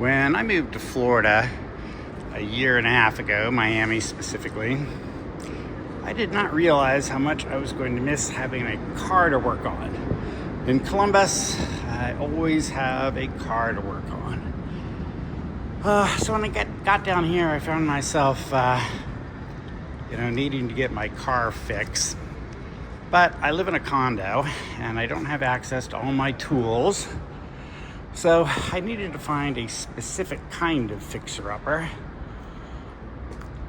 When I moved to Florida a year and a half ago, Miami specifically, I did not realize how much I was going to miss having a car to work on. In Columbus, I always have a car to work on. So when I got down here, I found myself, needing to get my car fixed. But I live in a condo, and I don't have access to all my tools. So I needed to find a specific kind of fixer-upper.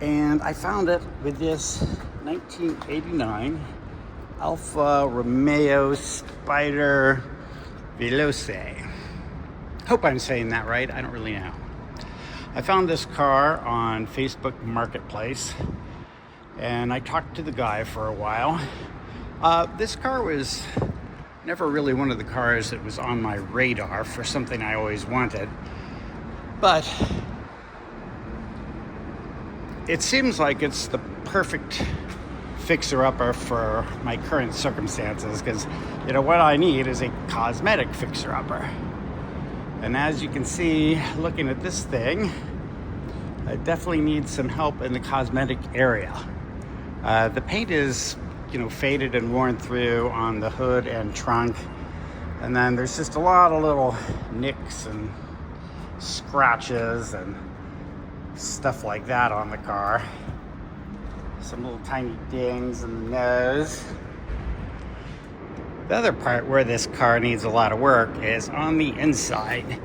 And I found it with this 1989 Alfa Romeo Spider Veloce. Hope I'm saying that right. I don't really know. I found this car on Facebook Marketplace, and I talked to the guy for a while. This car was never really one of the cars that was on my radar for something I always wanted, but it seems like it's the perfect fixer-upper for my current circumstances, because what I need is a cosmetic fixer-upper. And as you can see, looking at this thing, I definitely need some help in the cosmetic area. The paint is faded and worn through on the hood and trunk, and then there's just a lot of little nicks and scratches and stuff like that on the car. Some little tiny dings in the nose. The other part where this car needs a lot of work is on the inside.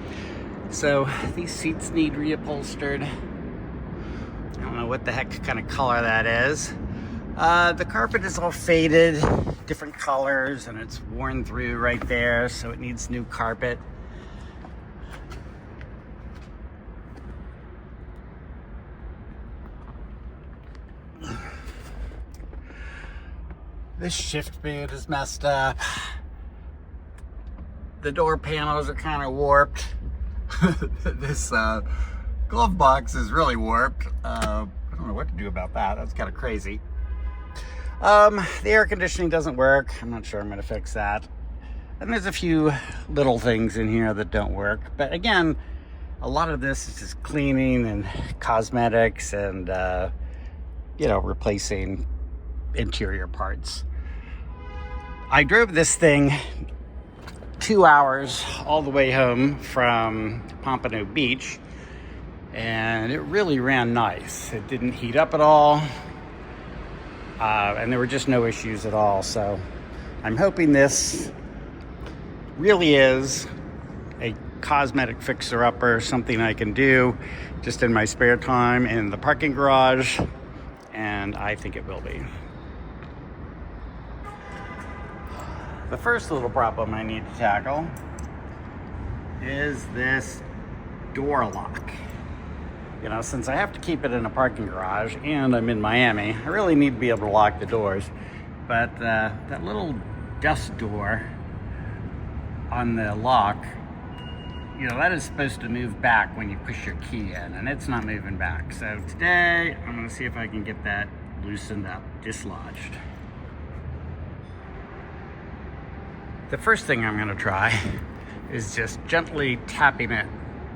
So these seats need reupholstered. I don't know what the heck kind of color that is. The carpet is all faded, different colors, and it's worn through right there, so it needs new carpet. This shift boot is messed up. The door panels are kind of warped. This glove box is really warped. I don't know what to do about that. That's kind of crazy. The air conditioning doesn't work. I'm not sure I'm going to fix that. And there's a few little things in here that don't work. But again, a lot of this is just cleaning and cosmetics and, replacing interior parts. I drove this thing 2 hours all the way home from Pompano Beach, and it really ran nice. It didn't heat up at all. And there were just no issues at all. So I'm hoping this really is a cosmetic fixer-upper, something I can do just in my spare time in the parking garage, and I think it will be. The first little problem I need to tackle is this door lock. Since I have to keep it in a parking garage and I'm in Miami, I really need to be able to lock the doors. But that little dust door on the lock, that is supposed to move back when you push your key in, and it's not moving back. So today, I'm gonna see if I can get that loosened up, dislodged. The first thing I'm gonna try is just gently tapping it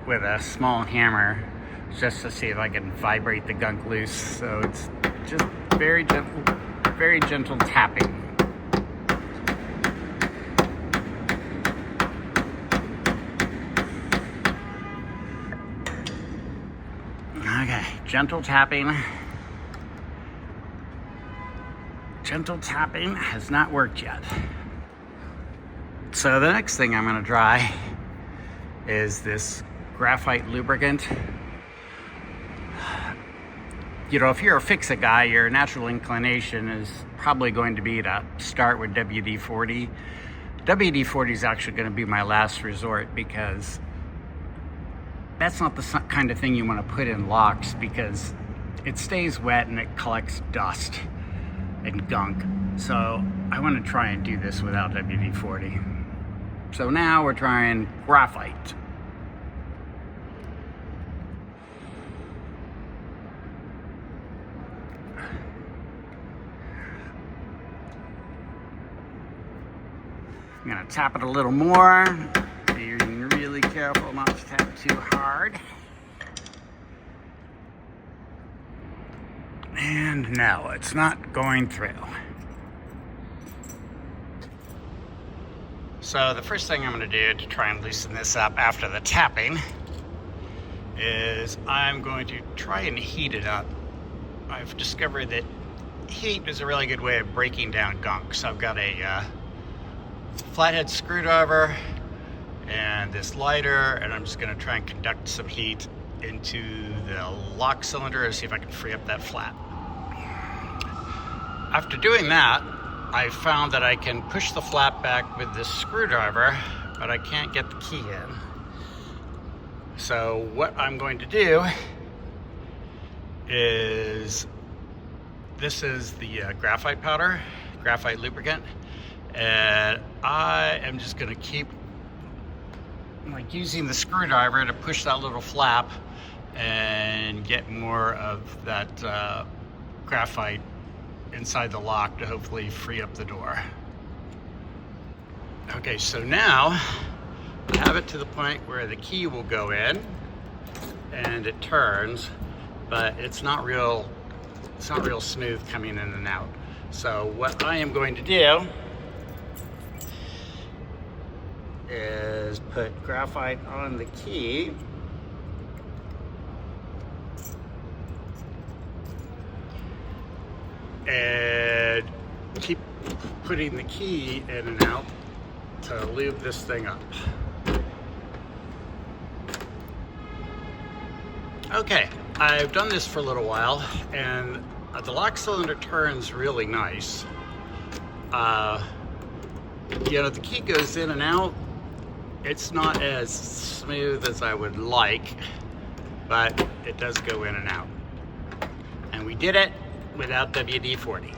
with a small hammer, just to see if I can vibrate the gunk loose. So it's just very gentle tapping. Okay, gentle tapping. Gentle tapping has not worked yet. So the next thing I'm gonna try is this graphite lubricant. If you're a fix-it guy, your natural inclination is probably going to be to start with WD-40. WD-40 is actually going to be my last resort, because that's not the kind of thing you want to put in locks, because it stays wet and it collects dust and gunk. So I want to try and do this without WD-40. So now we're trying graphite. I'm gonna tap it a little more. Being really careful not to tap too hard. And no, it's not going through. So the first thing I'm going to do to try and loosen this up after the tapping is I'm going to try and heat it up. I've discovered that heat is a really good way of breaking down gunk. So I've got a flathead screwdriver and this lighter, and I'm just going to try and conduct some heat into the lock cylinder and see if I can free up that flap. After doing that, I found that I can push the flap back with this screwdriver, but I can't get the key in. So what I'm going to do is, this is the graphite powder, graphite lubricant, and I am just going to keep using the screwdriver to push that little flap and get more of that graphite inside the lock to hopefully free up the door. Okay, so now I have it to the point where the key will go in and it turns, but it's not real smooth coming in and out. So what I am going to do is put graphite on the key and keep putting the key in and out to lube this thing up. Okay, I've done this for a little while, and the lock cylinder turns really nice. You know, the key goes in and out. It's not as smooth as I would like, but it does go in and out. And we did it without WD-40.